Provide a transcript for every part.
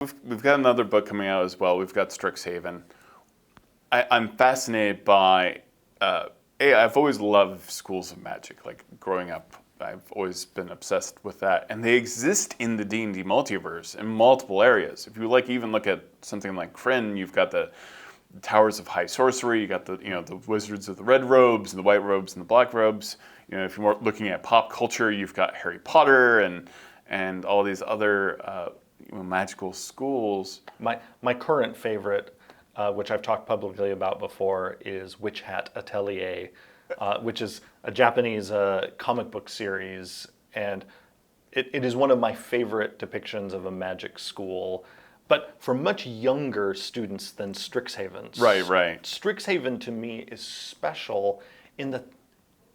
We've got another book coming out as well. We've got Strixhaven. I'm fascinated by. I've always loved schools of magic. Like growing up, I've always been obsessed with that, and they exist in the D&D multiverse in multiple areas. If you even look at something like Kryn, you've got the Towers of High Sorcery. You got the Wizards of the Red Robes and the White Robes and the Black Robes. If you're looking at pop culture, you've got Harry Potter and all these other magical schools. My current favorite, which I've talked publicly about before, is Witch Hat Atelier, which is a Japanese comic book series, and it is one of my favorite depictions of a magic school, but for much younger students than Strixhaven. Right. Strixhaven to me is special in that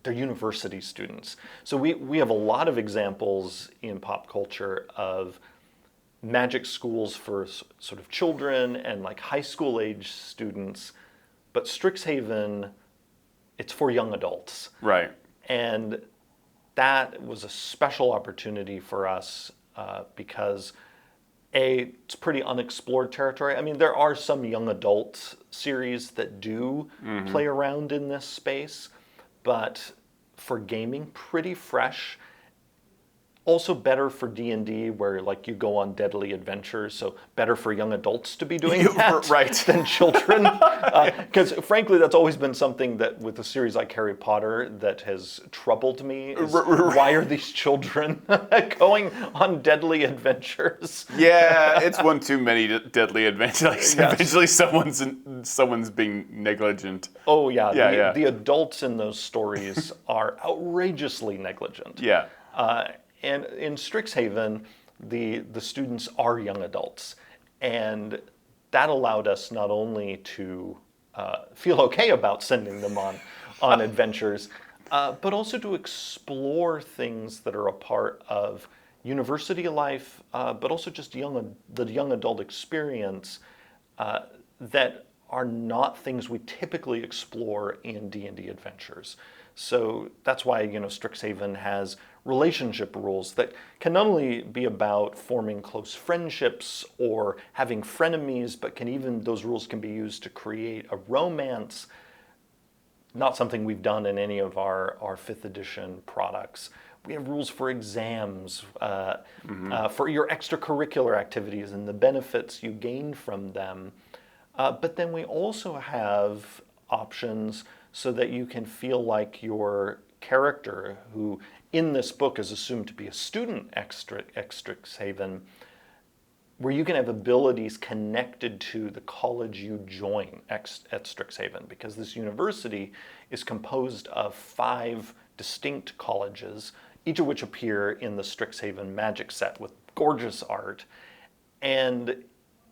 they're university students. So we have a lot of examples in pop culture of magic schools for sort of children and like high school age students, but Strixhaven, it's for young adults. Right. And that was a special opportunity for us because it's pretty unexplored territory. I mean, there are some young adult series that do play around in this space, but for gaming, pretty fresh. Also better for D&D, where like you go on deadly adventures, so better for young adults to be doing that right. than children. Because frankly, that's always been something that with a series like Harry Potter that has troubled me. Is why are these children going on deadly adventures? Yeah, it's one too many deadly adventures. Like, eventually someone's being negligent. Oh yeah. The adults in those stories are outrageously negligent. Yeah. And in Strixhaven, the students are young adults. And that allowed us not only to feel okay about sending them on adventures, but also to explore things that are a part of university life, but also just the young adult experience that are not things we typically explore in D&D adventures. So that's why Strixhaven has relationship rules that can not only be about forming close friendships or having frenemies, but those rules can be used to create a romance. Not something we've done in any of our 5th edition products. We have rules for exams, for your extracurricular activities and the benefits you gain from them. But then we also have options so that you can feel like your character, who in this book is assumed to be a student at Strixhaven, where you can have abilities connected to the college you join at Strixhaven, because this university is composed of 5 distinct colleges, each of which appear in the Strixhaven magic set with gorgeous art. And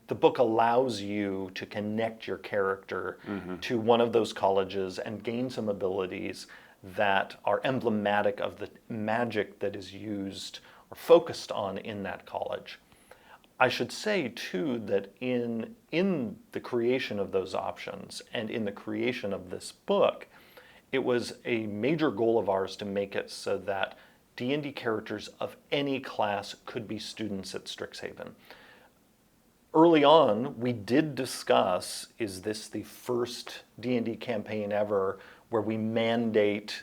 the book allows you to connect your character to one of those colleges and gain some abilities that are emblematic of the magic that is used or focused on in that college. I should say, too, that in the creation of those options and in the creation of this book, it was a major goal of ours to make it so that D&D characters of any class could be students at Strixhaven. Early on, we did discuss, is this the first D&D campaign ever where we mandate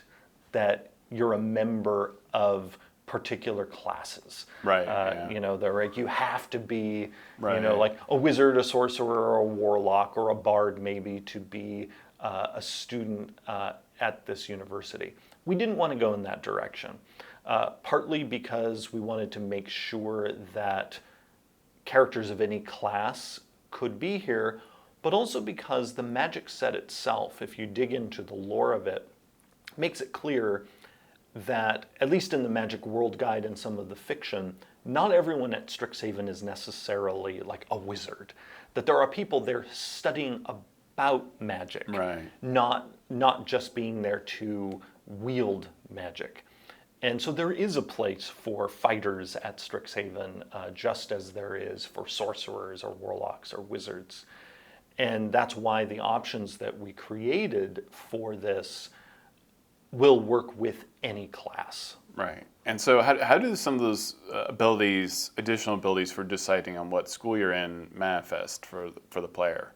that you're a member of particular classes? Right. They're like, you have to be, like a wizard, a sorcerer, or a warlock, or a bard maybe to be a student at this university. We didn't want to go in that direction, partly because we wanted to make sure that characters of any class could be here, but also because the magic set itself, if you dig into the lore of it, makes it clear that, at least in the Magic World Guide and some of the fiction, not everyone at Strixhaven is necessarily like a wizard. That there are people there studying about magic, not just being there to wield magic. And so there is a place for fighters at Strixhaven, just as there is for sorcerers or warlocks or wizards. And that's why the options that we created for this will work with any class. Right. And so how do some of those abilities, additional abilities for deciding on what school you're in, manifest for the player?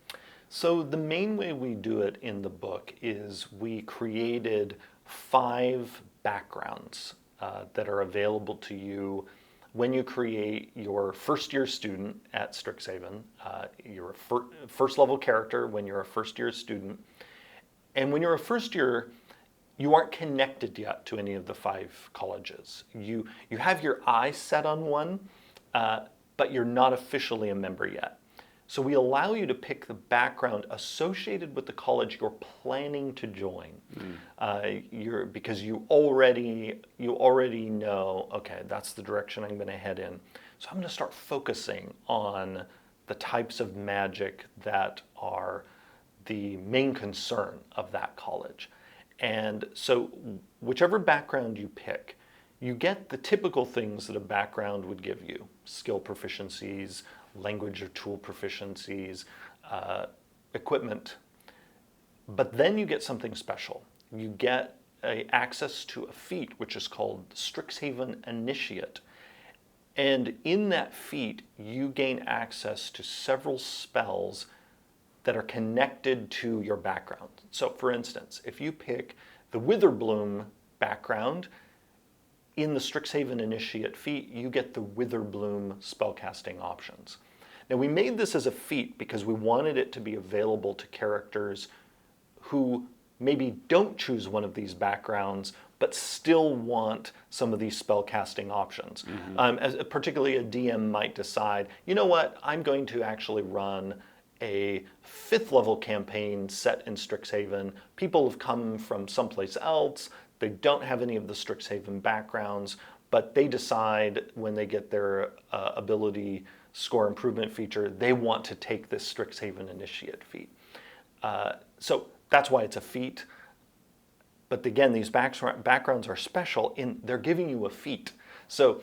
So the main way we do it in the book is we created 5 backgrounds that are available to you when you create your first-year student at Strixhaven. You're a first-level character when you're a first-year student. And when you're a first-year, you aren't connected yet to any of the 5 colleges. You have your eye set on one, but you're not officially a member yet. So we allow you to pick the background associated with the college you're planning to join, because you already know, okay, that's the direction I'm going to head in. So I'm going to start focusing on the types of magic that are the main concern of that college. And so whichever background you pick, you get the typical things that a background would give you: skill proficiencies, language or tool proficiencies, equipment. But then you get something special. You get access to a feat, which is called Strixhaven Initiate. And in that feat, you gain access to several spells that are connected to your background. So for instance, if you pick the Witherbloom background, in the Strixhaven Initiate feat, you get the Witherbloom spellcasting options. Now, we made this as a feat because we wanted it to be available to characters who maybe don't choose one of these backgrounds, but still want some of these spellcasting options. Particularly a DM might decide, you know what, I'm going to actually run a 5th level campaign set in Strixhaven. People have come from someplace else. They don't have any of the Strixhaven backgrounds, but they decide when they get their ability score improvement feature, they want to take this Strixhaven Initiate feat. So that's why it's a feat. But again, these backgrounds are special in they're giving you a feat. So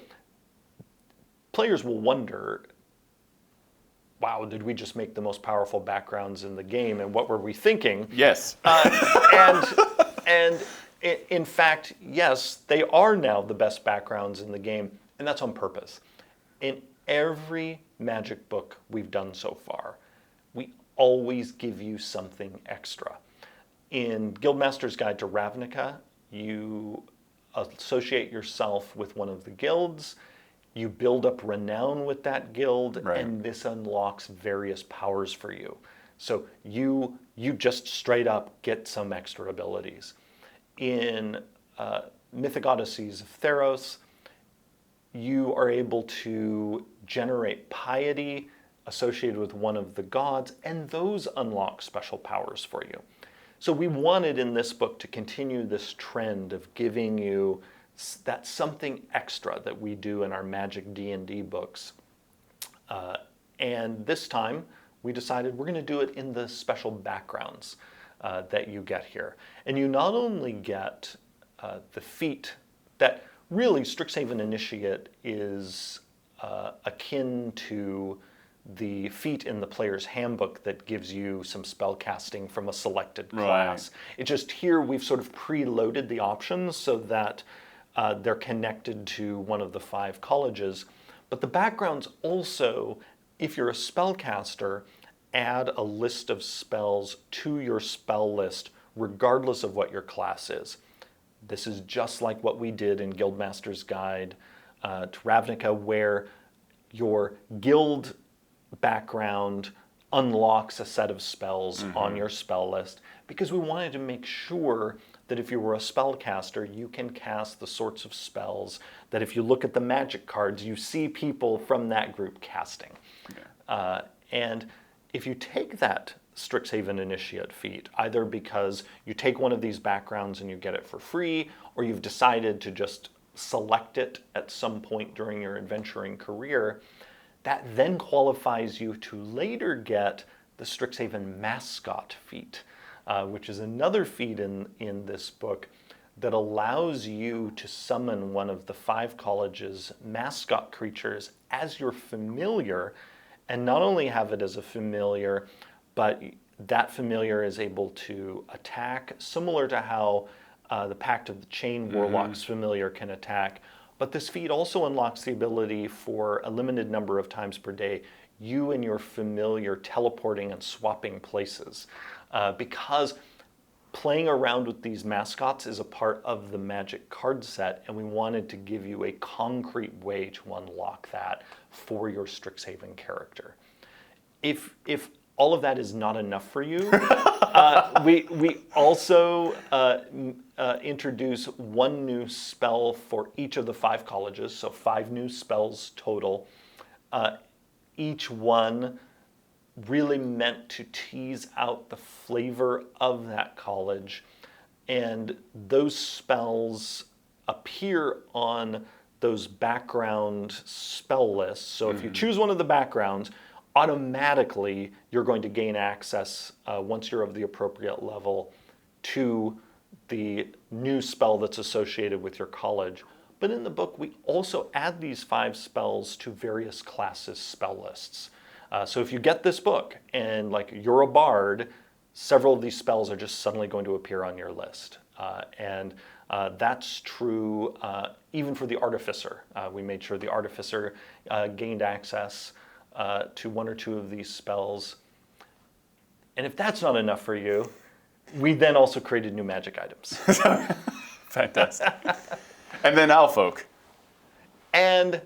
players will wonder, wow, did we just make the most powerful backgrounds in the game? And what were we thinking? Yes. And in fact, yes, they are now the best backgrounds in the game, and that's on purpose. In every magic book we've done so far, we always give you something extra. In Guildmaster's Guide to Ravnica, you associate yourself with one of the guilds, you build up renown with that guild, right. And this unlocks various powers for you. So you just straight up get some extra abilities. In Mythic Odysseys of Theros, you are able to generate piety associated with one of the gods, and those unlock special powers for you. So we wanted in this book to continue this trend of giving you that something extra that we do in our Magic D&D books. And this time, we decided we're going to do it in the special backgrounds that you get here. And you not only get the feat that really Strixhaven Initiate is akin to the feat in the player's handbook that gives you some spell casting from a selected class. Right. It's just here we've sort of preloaded the options so that they're connected to one of the 5 colleges. But the backgrounds also, if you're a spellcaster, add a list of spells to your spell list regardless of what your class is. This is just like what we did in Guildmaster's Guide to Ravnica, where your guild background unlocks a set of spells on your spell list, because we wanted to make sure that if you were a spellcaster, you can cast the sorts of spells that if you look at the magic cards, you see people from that group casting. Okay. And if you take that Strixhaven Initiate feat, either because you take one of these backgrounds and you get it for free, or you've decided to just select it at some point during your adventuring career, that then qualifies you to later get the Strixhaven Mascot feat, which is another feat in this book that allows you to summon one of the 5 colleges' mascot creatures as your familiar, and not only have it as a familiar, but that familiar is able to attack, similar to how The Pact of the Chain Warlock's familiar can attack. But this feat also unlocks the ability for a limited number of times per day, you and your familiar teleporting and swapping places. Because playing around with these mascots is a part of the Magic card set, and we wanted to give you a concrete way to unlock that for your Strixhaven character. If all of that is not enough for you, we also introduce one new spell for each of the 5 colleges, so 5 new spells total. Each one really meant to tease out the flavor of that college, and those spells appear on those background spell lists. So if you choose one of the backgrounds, automatically you're going to gain access, once you're of the appropriate level, to the new spell that's associated with your college. But in the book, we also add these 5 spells to various classes' spell lists. So if you get this book and you're a bard, several of these spells are just suddenly going to appear on your list. And that's true even for the artificer. We made sure the artificer gained access to 1 or 2 of these spells. And if that's not enough for you, we then also created new magic items. Fantastic. And then owlfolk. And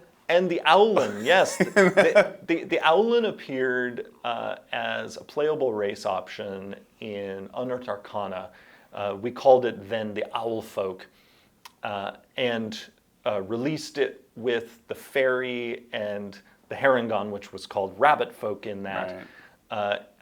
the Owlin, yes. The Owlin appeared as a playable race option in Unearthed Arcana. We called it then the Owlfolk, and released it with the fairy and the Harengon, which was called Rabbit Folk in that,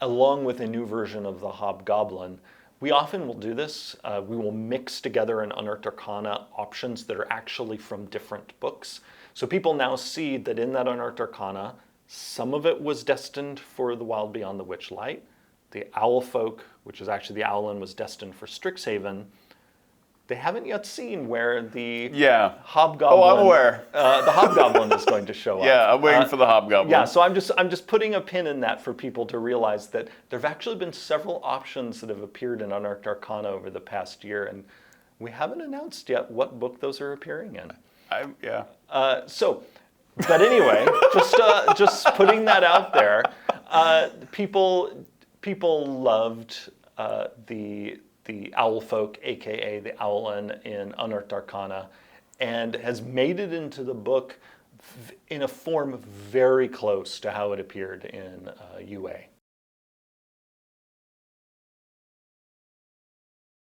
along with a new version of the Hobgoblin. We often will do this. We will mix together in Unearthed Arcana options that are actually from different books. So people now see that in that Unearthed Arcana, some of it was destined for the Wild Beyond the Witchlight. The Owlfolk, which is actually the Owlin, was destined for Strixhaven. They haven't yet seen where the Hobgoblin. Oh, I'm aware. The Hobgoblin is going to show up. Yeah, I'm waiting for the Hobgoblin. Yeah, so I'm just putting a pin in that for people to realize that there have actually been several options that have appeared in Unearthed Arcana over the past year, and we haven't announced yet what book those are appearing in. But anyway, just putting that out there. People loved the Owlfolk, aka the Owlin in Unearthed Arcana, and has made it into the book in a form very close to how it appeared in UA.